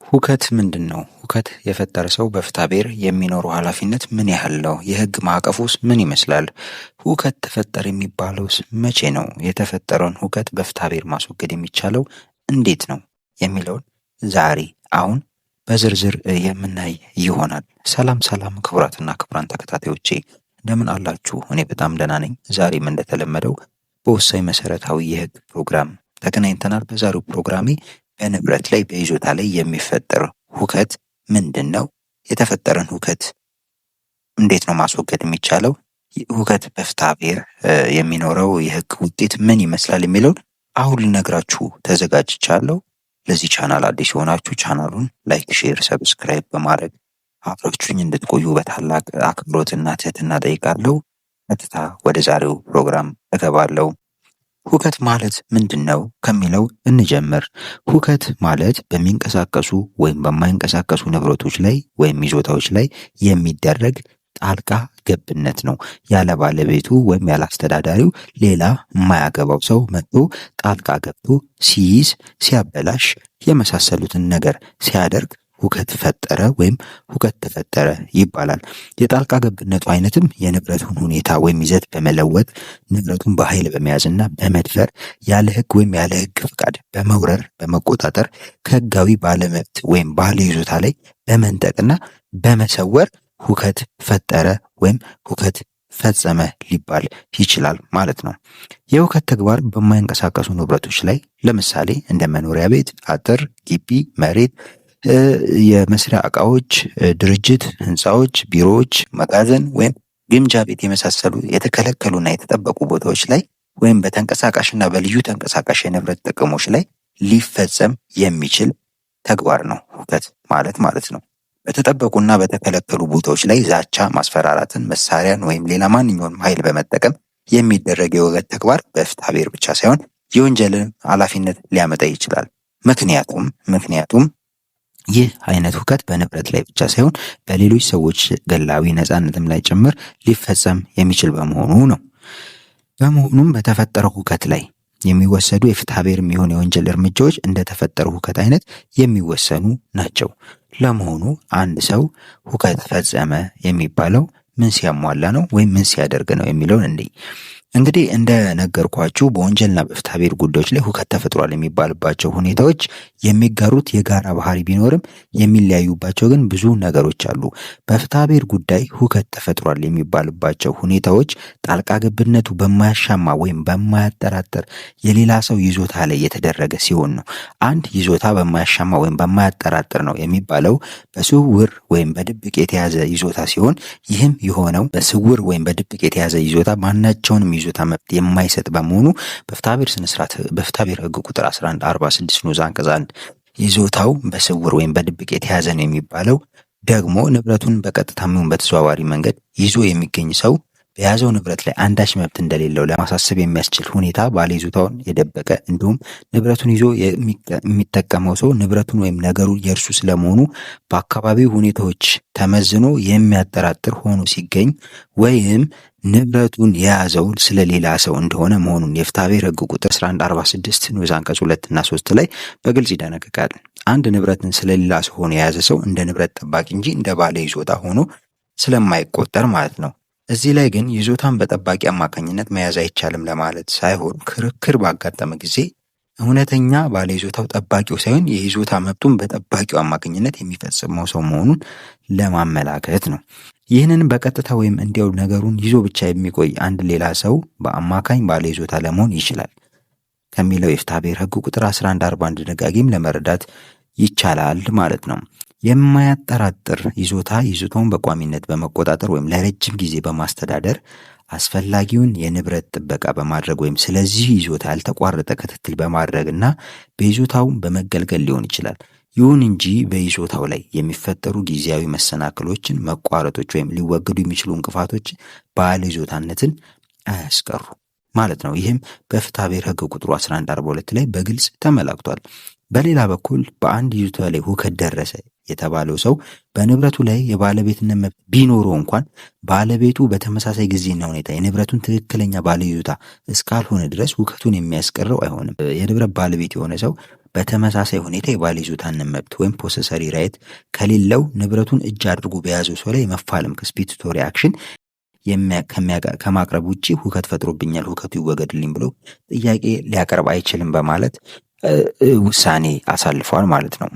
ሁከት ምንድነው? ሁከት የፈጠረ ሰው በፍትሐብሔር የሚኖረው ኃላፊነት ምን ያህል ነው? የህግ ማዕቀፉስ ምን ይመስላል? ሁከት ተፈጠረ የሚባለውስ መቼ ነው? የተፈጠረውን ሁከት በፍትሐብሔር ማስወገድ የሚቻለው እንዴት ነው? የሚለውን ዛሬ አሁን በዝርዝር የምናይ ይሆናል። ሰላም ክቡራትና ክቡራን ተከታታዮቼ እንደምን አላችሁ? እኔ በጣም ደህና ነኝ። ዛሬም እንደተለመደው በወሳኝ መሰረታዊ የህግ ፕሮግራም ተገናኝተናል። በዛሬው ፕሮግራሜ በንብረት ላይ በይዞታ ላይ የሚፈጠር ሁከት ምንድን ነው? የተፈጠረን ሁከት እንዴት ነው ማስወገድ የሚቻለው? ሁከት በፍትሐብሔር የሚኖረው የህግ ውጤት ምን ይመስላል የሚለውን አሁን ልነግራችሁ ተዘጋጅቻለሁ። ለዚህ ቻናል አዲስ የሆናችሁ ቻናሉን ላይክ፣ ሼር፣ ሰብስክራይብ በማድረግ አብራችሁኝ እንድትቆዩ በታላቅ አክብሮትና ትህትና ጠይቃለሁ። ቀጥታ ወደ ዛሬው ፕሮግራም እገባለሁ። ሁከት ማለት ምንድን ነው ከሚለው እንጀምር። ሁከት ማለት በሚንቀሳቀሱ ወይም በማይንቀሳቀሱ ንብረቶች ላይ ወይም ይዞታዎች ላይ የሚደረግ ጣልቃ ገብነት ነው። ያለ ባለቤቱ ወይም ያለ አስተዳዳሪው ሌላ የማያገባው ሰው መጥቶ ጣልቃ ገብቶ ሲይዝ፣ ሲያበላሽ የመሳሰሉትን ነገር ሲያደርግ ሁከት ፈጠረ ወይም ሁከት ተፈጠረ ይባላል። የጣልቃ ገብነቱ አይነትም የንብረቱን ሁኔታ ወይም ይዘት በመለወጥ ንብረቱን በኃይል በመያዝና በመድፈር ያለ ሕግ ወይም ያለ ሕግ ፍቃድ በመውረር በመቆጣጠር ከሕጋዊ ባለመብት ወይም ባለ ይዞታ ላይ በመንጠቅና በመሰወር ሁከት ፈጠረ ወይም ሁከት ፈጸመ ሊባል ይችላል ማለት ነው። የሁከት ተግባር በማይንቀሳቀሱ ንብረቶች ላይ ለምሳሌ እንደ መኖሪያ ቤት፣ አጥር፣ ግቢ፣ መሬት፣ የመስሪያ ዕቃዎች፣ ድርጅት ህንፃዎች፣ ቢሮዎች፣ መጋዘን ወይም ግምጃ ቤት የመሳሰሉ የተከለከሉና የተጠበቁ ቦታዎች ላይ ወይም በተንቀሳቃሽና በልዩ ተንቀሳቃሽ የንብረት ጥቅሞች ላይ ሊፈጸም የሚችል ተግባር ነው ሁከት ማለት ነው። በተጠበቁና በተከለከሉ ቦታዎች ላይ ዛቻ፣ ማስፈራራትን፣ መሳሪያን ወይም ሌላ ማንኛውንም ኃይል በመጠቀም የሚደረግ የሁከት ተግባር በፍትሐብሔር ብቻ ሳይሆን የወንጀልን ኃላፊነት ሊያመጣ ይችላል። ምክንያቱም ይህ አይነት ሁከት በንብረት ላይ ብቻ ሳይሆን በሌሎች ሰዎች ግላዊ ነፃነትም ላይ ጭምር ሊፈጸም የሚችል በመሆኑ ነው። በመሆኑም በተፈጠረው ሁከት ላይ የሚወሰዱ የፍትሐብሔር የሚሆን የወንጀል እርምጃዎች እንደተፈጠረው ሁከት አይነት የሚወሰኑ ናቸው። ለመሆኑ አንድ ሰው ሁከት ፈጸመ የሚባለው ምን ሲያሟላ ነው ወይም ምን ሲያደርግ ነው የሚለውን እንግዲህ እንደነገርኳችሁ በወንጀልና በፍትሐብሔር ጉዳዮች ላይ ሁከት ተፈጥሯል የሚባልባቸው ሁኔታዎች የሚጋሩት የጋራ ባህሪ ቢኖርም የሚለያዩባቸው ግን ብዙ ነገሮች አሉ። በፍትሐብሔር ጉዳይ ሁከት ተፈጥሯል የሚባልባቸው ሁኔታዎች ጣልቃ ገብነቱ በማያሻማ ወይም በማያጠራጥር የሌላ ሰው ይዞታ ላይ የተደረገ ሲሆን ነው። አንድ ይዞታ በማያሻማ ወይም በማያጠራጥር ነው የሚባለው በስውር ወይም በድብቅ የተያዘ ይዞታ ሲሆን ይህም የሆነው በስውር ወይም በድብቅ የተያዘ ይዞታ ማናቸውንም ይዞታ መብት የማይሰጥ በመሆኑ በፍትሐብሔር ሕግ ቁጥር 1146 ንዑስ አንቀጽ 1 ይዞታው በስውር ወይም በድብቅ የተያዘ ነው የሚባለው ደግሞ ንብረቱን በቀጥታም ይሁን በተዘዋዋሪ መንገድ ይዞ የሚገኝ ሰው በያዘው ንብረት ላይ አንዳች መብት እንደሌለው ለማሳሰብ የሚያስችል ሁኔታ ባለ ይዞታውን የደበቀ እንዲሁም ንብረቱን ይዞ የሚጠቀመው ሰው ንብረቱን ወይም ነገሩ የእርሱ ስለመሆኑ በአካባቢው ሁኔታዎች ተመዝኖ የሚያጠራጥር ሆኖ ሲገኝ ወይም ንብረቱን የያዘው ስለሌላ ሰው እንደሆነ መሆኑን የፍትሐብሔር ሕግ ቁጥር 1146 ንዑስ አንቀጽ 2 እና 3 ላይ በግልጽ ይደነግጋል። አንድ ንብረትን ስለሌላ ሰው ሆኖ የያዘ ሰው እንደ ንብረት ጠባቂ እንጂ እንደ ባለ ይዞታ ሆኖ ስለማይቆጠር ማለት ነው። እዚህ ላይ ግን ይዞታን በጠባቂ አማካኝነት መያዝ አይቻልም ለማለት ሳይሆን ክርክር ባጋጠመ ጊዜ እውነተኛ ባለ ይዞታው ጠባቂው ሳይሆን የይዞታ መብቱን በጠባቂው አማካኝነት የሚፈጽመው ሰው መሆኑን ለማመላከት ነው። ይህንን በቀጥታ ወይም እንዲያው ነገሩን ይዞ ብቻ የሚቆይ አንድ ሌላ ሰው በአማካኝ ባለ ይዞታ ለመሆን ይችላል ከሚለው የፍትሐብሔር ሕግ ቁጥር 1141 ድንጋጌም ለመረዳት ይቻላል ማለት ነው። የማያጠራጥር ይዞታ ይዞታውን በቋሚነት በመቆጣጠር ወይም ለረጅም ጊዜ በማስተዳደር አስፈላጊውን የንብረት ጥበቃ በማድረግ ወይም ስለዚህ ይዞታ ያልተቋረጠ ክትትል በማድረግና በይዞታው በመገልገል ሊሆን ይችላል። ይሁን እንጂ በይዞታው ላይ የሚፈጠሩ ጊዜያዊ መሰናክሎችን፣ መቋረጦች ወይም ሊወገዱ የሚችሉ እንቅፋቶች ባለ ይዞታነትን አያስቀሩ ማለት ነው። ይህም በፍትሐብሔር ሕግ ቁጥሩ 1142 ላይ በግልጽ ተመላክቷል። በሌላ በኩል በአንድ ይዞታ ላይ ሁከት ደረሰ የተባለው ሰው በንብረቱ ላይ የባለቤትነት መብት ቢኖረው እንኳን ባለቤቱ በተመሳሳይ ጊዜና ሁኔታ የንብረቱን ትክክለኛ ባለይዞታ እስካልሆነ ድረስ ሁከቱን የሚያስቀረው አይሆንም። የንብረት ባለቤት የሆነ ሰው በተመሳሳይ ሁኔታ የባለይዞታን መብት ወይም ፖሰሰሪ ራይት ከሌለው ንብረቱን እጅ አድርጎ በያዘው ሰው ላይ የመፋለም ክስፒቱቶሪ አክሽን ከማቅረብ ውጪ ሁከት ፈጥሮብኛል፣ ሁከቱ ይወገድልኝ ብሎ ጥያቄ ሊያቀርብ አይችልም በማለት ውሳኔ አሳልፏል ማለት ነው።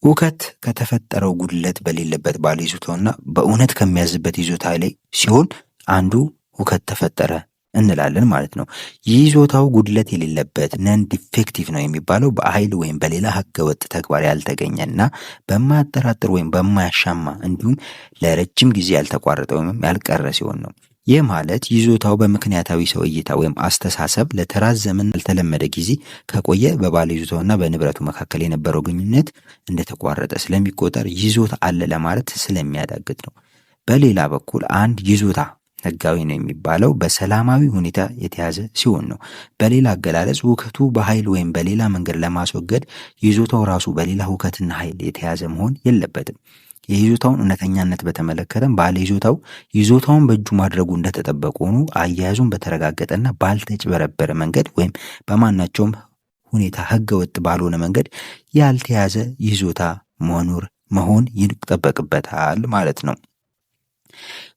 ሁከት ከተፈጠረው ጉድለት በሌለበት ባለይዞታውና በእውነት ከሚያዝበት ይዞታ ላይ ሲሆን አንዱ ሁከት ተፈጠረ እንላለን ማለት ነው። ይዞታው ጉድለት የሌለበት ነን ዲፌክቲቭ ነው የሚባለው በኃይል ወይም በሌላ ህገወጥ ተግባር ያልተገኘና በማያጠራጥር ወይም በማያሻማ እንዲሁም ለረጅም ጊዜ ያልተቋረጠ ወይም ያልቀረ ሲሆን ነው። ይህ ማለት ይዞታው በምክንያታዊ ሰው እይታ ወይም አስተሳሰብ ለተራዘመና ያልተለመደ ጊዜ ከቆየ በባለይዞታውና በንብረቱ መካከል የነበረው ግንኙነት እንደተቋረጠ ስለሚቆጠር ይዞታ አለ ለማለት ስለሚያዳግት ነው። በሌላ በኩል አንድ ይዞታ ህጋዊ ነው የሚባለው በሰላማዊ ሁኔታ የተያዘ ሲሆን ነው። በሌላ አገላለጽ ሁከቱ በኃይል ወይም በሌላ መንገድ ለማስወገድ ይዞታው ራሱ በሌላ ሁከትና ኃይል የተያዘ መሆን የለበትም። የይዞታውን እውነተኛነት በተመለከተም ባለይዞታው ይዞታውን በእጁ ማድረጉ እንደተጠበቀ ሆኖ አያያዙን በተረጋገጠና ባልተጭበረበረ መንገድ ወይም በማናቸውም ሁኔታ ህገወጥ ባልሆነ መንገድ ያልተያዘ ይዞታ መሆን ይጠበቅበታል ማለት ነው።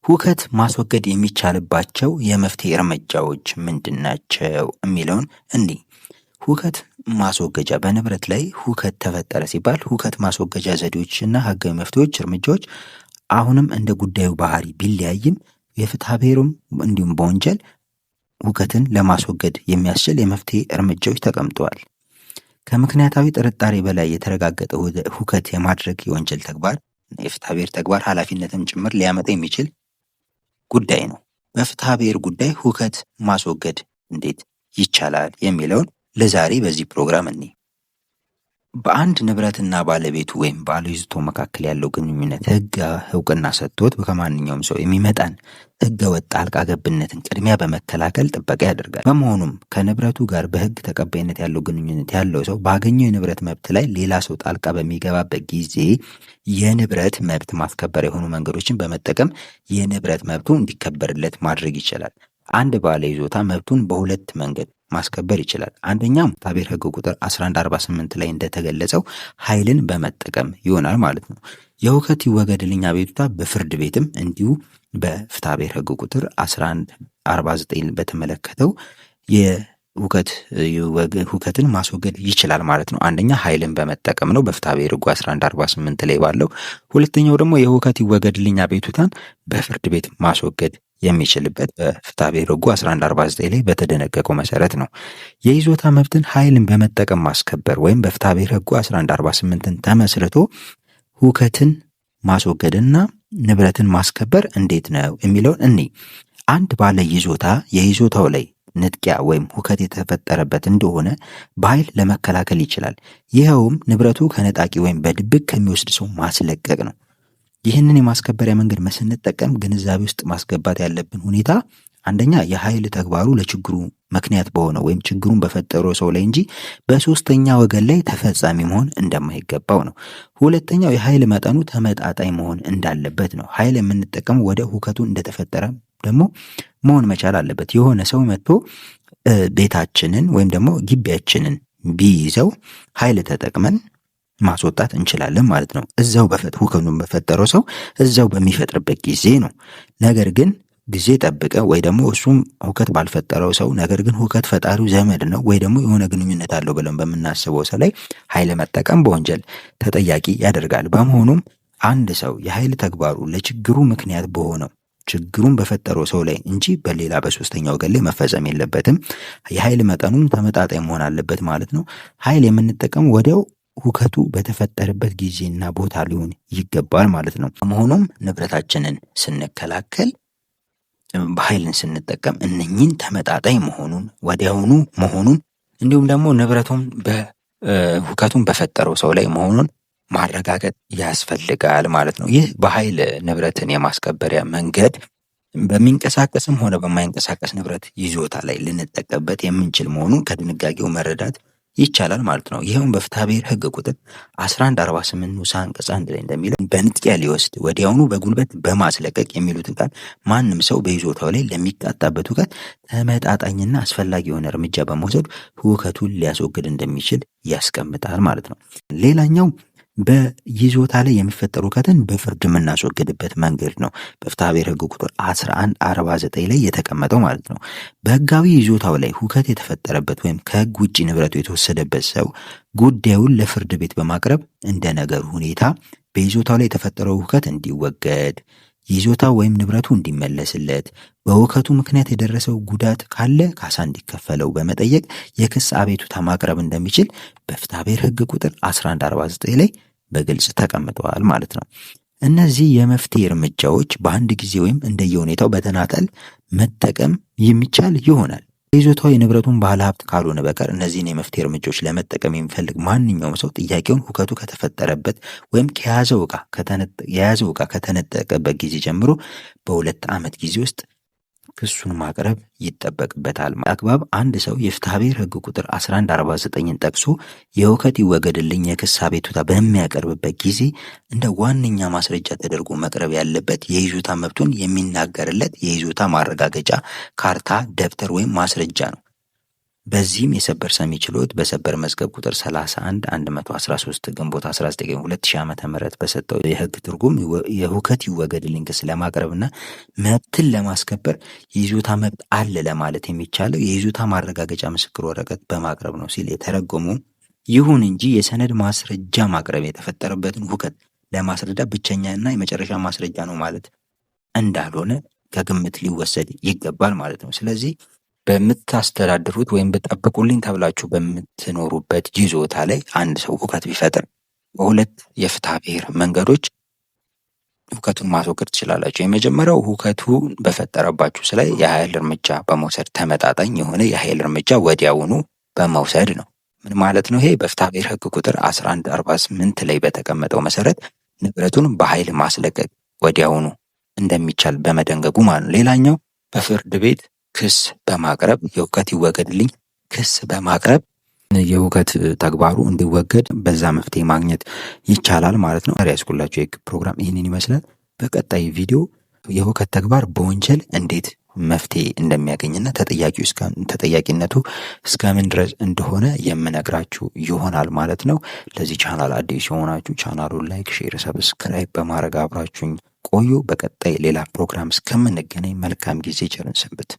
ሁከት ማስወገድ የሚቻልባቸው የመፍትሄ እርምጃዎች ምንድናቸው የሚለውን እንዲህ ሁከት ማስወገጃ በንብረት ላይ ሁከት ተፈጠረ ሲባል ሁከት ማስወገጃ ዘዴዎችና ህጋዊ መፍትሄዎች እርምጃዎች አሁንም እንደ ጉዳዩ ባህሪ ቢለያይም የፍትሐ ብሔሩም እንዲሁም በወንጀል ሁከትን ለማስወገድ የሚያስችል የመፍትሄ እርምጃዎች ተቀምጠዋል። ከምክንያታዊ ጥርጣሬ በላይ የተረጋገጠ ሁከት የማድረግ የወንጀል ተግባር የፍትሐ ብሔር ተግባር ኃላፊነትም ጭምር ሊያመጣ የሚችል ጉዳይ ነው። በፍትሐ ብሔር ጉዳይ ሁከት ማስወገድ እንዴት ይቻላል የሚለውን ለዛሬ በዚህ ፕሮግራም በአንድ ንብረትና ባለቤቱ ወይም ባለይዞታው መካከል ያለው ግንኙነት ህግ እውቅና ሰጥቶት ከማንኛውም ሰው የሚመጣን ህገወጥ ጣልቃ ገብነትን ቅድሚያ በመከላከል ጥበቃ ያደርጋል። በመሆኑም ከንብረቱ ጋር በህግ ተቀባይነት ያለው ግንኙነት ያለው ሰው ባገኘው የንብረት መብት ላይ ሌላ ሰው ጣልቃ በሚገባበት ጊዜ የንብረት መብት ማስከበር የሆኑ መንገዶችን በመጠቀም የንብረት መብቱ እንዲከበርለት ማድረግ ይችላል። አንድ ባለይዞታ መብቱን በሁለት መንገድ ማስከበር ይችላል። አንደኛው ፍትሐ ብሔር ህግ ቁጥር 1148 ላይ እንደተገለጸው ኃይልን በመጠቀም ይሆናል ማለት ነው። የሁከት ይወገድልኝ አቤቱታ በፍርድ ቤትም እንዲሁ በፍትሐ ብሔር ህግ ቁጥር 1149 በተመለከተው ሁከትን ማስወገድ ይችላል ማለት ነው። አንደኛ ኃይልን በመጠቀም ነው በፍትሐ ብሔር ህግ 1148 ላይ ባለው። ሁለተኛው ደግሞ የሁከት ይወገድልኝ አቤቱታን በፍርድ ቤት ማስወገድ የሚችልበት በፍትሐ ብሔር ህጉ 1149 ላይ በተደነገገው መሰረት ነው። የይዞታ መብትን ኃይልን በመጠቀም ማስከበር ወይም በፍትሐ ብሔር ህጉ 1148ን ተመስርቶ ሁከትን ማስወገድና ንብረትን ማስከበር እንዴት ነው የሚለውን አንድ ባለ ይዞታ የይዞታው ላይ ንጥቂያ ወይም ሁከት የተፈጠረበት እንደሆነ በኃይል ለመከላከል ይችላል። ይኸውም ንብረቱ ከነጣቂ ወይም በድብቅ ከሚወስድ ሰው ማስለቀቅ ነው። ይህንን የማስከበሪያ መንገድ ስንጠቀም ግንዛቤ ውስጥ ማስገባት ያለብን ሁኔታ አንደኛ የኃይል ተግባሩ ለችግሩ ምክንያት በሆነው ወይም ችግሩን በፈጠረው ሰው ላይ እንጂ በሶስተኛ ወገን ላይ ተፈጻሚ መሆን እንደማይገባው ነው። ሁለተኛው የኃይል መጠኑ ተመጣጣኝ መሆን እንዳለበት ነው። ኃይል የምንጠቀመው ወደ ሁከቱ እንደተፈጠረ ደግሞ መሆን መቻል አለበት። የሆነ ሰው መጥቶ ቤታችንን ወይም ደግሞ ግቢያችንን ቢይዘው ኃይል ተጠቅመን ማስወጣት እንችላለን ማለት ነው። እዛው ሁከቱን በፈጠረው ሰው እዛው በሚፈጥርበት ጊዜ ነው። ነገር ግን ጊዜ ጠብቀ ወይ ደግሞ እሱም ሁከት ባልፈጠረው ሰው ነገር ግን ሁከት ፈጣሪው ዘመድ ነው ወይ ደግሞ የሆነ ግንኙነት አለው ብለን በምናስበው ሰው ላይ ኃይል መጠቀም በወንጀል ተጠያቂ ያደርጋል። በመሆኑም አንድ ሰው የኃይል ተግባሩ ለችግሩ ምክንያት በሆነው ችግሩን በፈጠረው ሰው ላይ እንጂ በሌላ በሶስተኛ ወገን ላይ መፈጸም የለበትም። የኃይል መጠኑም ተመጣጣኝ መሆን አለበት ማለት ነው። ኃይል የምንጠቀመው ወዲያው ሁከቱ በተፈጠረበት ጊዜና ቦታ ሊሆን ይገባል ማለት ነው። በመሆኑም ንብረታችንን ስንከላከል በኃይልን ስንጠቀም እነኚህን ተመጣጣኝ መሆኑን ወዲያውኑ መሆኑን እንዲሁም ደግሞ ንብረቱን ሁከቱን በፈጠረው ሰው ላይ መሆኑን ማረጋገጥ ያስፈልጋል ማለት ነው። ይህ በኃይል ንብረትን የማስከበሪያ መንገድ በሚንቀሳቀስም ሆነ በማይንቀሳቀስ ንብረት ይዞታ ላይ ልንጠቀምበት የምንችል መሆኑን ከድንጋጌው መረዳት ይቻላል ማለት ነው። ይኸውም በፍትሐብሔር ሕግ ቁጥር 1148 ንዑስ አንቀጽ 1 ላይ እንደሚለው በንጥቂያ ሊወስድ ወዲያውኑ በጉልበት በማስለቀቅ የሚሉትን ቃል ማንም ሰው በይዞታው ላይ ለሚቃጣበት ሁከት ተመጣጣኝና አስፈላጊ የሆነ እርምጃ በመውሰድ ሁከቱን ሊያስወግድ እንደሚችል ያስቀምጣል ማለት ነው። ሌላኛው በይዞታ ላይ የሚፈጠር ሁከትን በፍርድ የምናስወግድበት መንገድ ነው። በፍትሐብሔር ሕግ ቁጥር 1149 ላይ የተቀመጠው ማለት ነው። በሕጋዊ ይዞታው ላይ ሁከት የተፈጠረበት ወይም ከሕግ ውጭ ንብረቱ የተወሰደበት ሰው ጉዳዩን ለፍርድ ቤት በማቅረብ እንደ ነገሩ ሁኔታ በይዞታው ላይ የተፈጠረው ሁከት እንዲወገድ፣ ይዞታው ወይም ንብረቱ እንዲመለስለት፣ በሁከቱ ምክንያት የደረሰው ጉዳት ካለ ካሳ እንዲከፈለው በመጠየቅ የክስ አቤቱታ ማቅረብ እንደሚችል በፍትሐብሔር ሕግ ቁጥር 1149 ላይ በግልጽ ተቀምጠዋል ማለት ነው። እነዚህ የመፍትሄ እርምጃዎች በአንድ ጊዜ ወይም እንደየሁኔታው በተናጠል መጠቀም የሚቻል ይሆናል። ይዞታው የንብረቱን ባለ ሀብት ካልሆነ በቀር እነዚህን የመፍትሄ እርምጃዎች ለመጠቀም የሚፈልግ ማንኛውም ሰው ጥያቄውን ሁከቱ ከተፈጠረበት ወይም የያዘው ዕቃ ከተነጠቀበት ጊዜ ጀምሮ በ2 ዓመት ጊዜ ውስጥ ክሱን ማቅረብ ይጠበቅበታል። አግባብ አንድ ሰው የፍትሐብሔር ሕግ ቁጥር 1149ን ጠቅሶ የሁከት ይወገድልኝ የክስ አቤቱታ በሚያቀርብበት ጊዜ እንደ ዋነኛ ማስረጃ ተደርጎ መቅረብ ያለበት የይዞታ መብቱን የሚናገርለት የይዞታ ማረጋገጫ ካርታ፣ ደብተር ወይም ማስረጃ ነው። በዚህም የሰበር ሰሚ ችሎት በሰበር መዝገብ ቁጥር 31/113 ግንቦት 19 2000 ዓ.ም በሰጠው የሕግ ትርጉም የሁከት ይወገድልኝ ክስ ለማቅረብና መብትን ለማስከበር የይዞታ መብት አለ ለማለት የሚቻለው የይዞታ ማረጋገጫ ምስክር ወረቀት በማቅረብ ነው ሲል የተረጎመው። ይሁን እንጂ የሰነድ ማስረጃ ማቅረብ የተፈጠረበትን ሁከት ለማስረዳት ብቸኛና የመጨረሻ ማስረጃ ነው ማለት እንዳልሆነ ከግምት ሊወሰድ ይገባል ማለት ነው። ስለዚህ በምታስተዳድሩት ወይም በጠብቁልኝ ተብላችሁ በምትኖሩበት ይዞታ ላይ አንድ ሰው ሁከት ቢፈጥር በሁለት የፍትሐብሔር መንገዶች ሁከቱን ማስወገድ ትችላላችሁ። የመጀመሪያው ሁከቱ በፈጠረባችሁ ላይ የኃይል እርምጃ በመውሰድ ተመጣጣኝ የሆነ የኃይል እርምጃ ወዲያውኑ በመውሰድ ነው። ምን ማለት ነው? ይሄ በፍትሐብሔር ሕግ ቁጥር 1148 ላይ በተቀመጠው መሰረት ንብረቱን በኃይል ማስለቀቅ ወዲያውኑ እንደሚቻል በመደንገጉ ማለት ነው። ሌላኛው በፍርድ ቤት ክስ በማቅረብ የሁከት ይወገድልኝ ክስ በማቅረብ የሁከት ተግባሩ እንዲወገድ በዛ መፍትሄ ማግኘት ይቻላል ማለት ነው። ያስኩላችሁ የሕግ ፕሮግራም ይህንን ይመስላል። በቀጣይ ቪዲዮ የሁከት ተግባር በወንጀል እንዴት መፍትሄ እንደሚያገኝና ተጠያቂነቱ እስከምን ድረስ እንደሆነ የምነግራችሁ ይሆናል ማለት ነው። ለዚህ ቻናል አዲስ የሆናችሁ ቻናሉን ላይክ፣ ሼር፣ ሰብስክራይብ በማድረግ አብራችሁኝ ቆዩ። በቀጣይ ሌላ ፕሮግራም እስከምንገናኝ መልካም ጊዜ፣ ቸርን ሰንብት።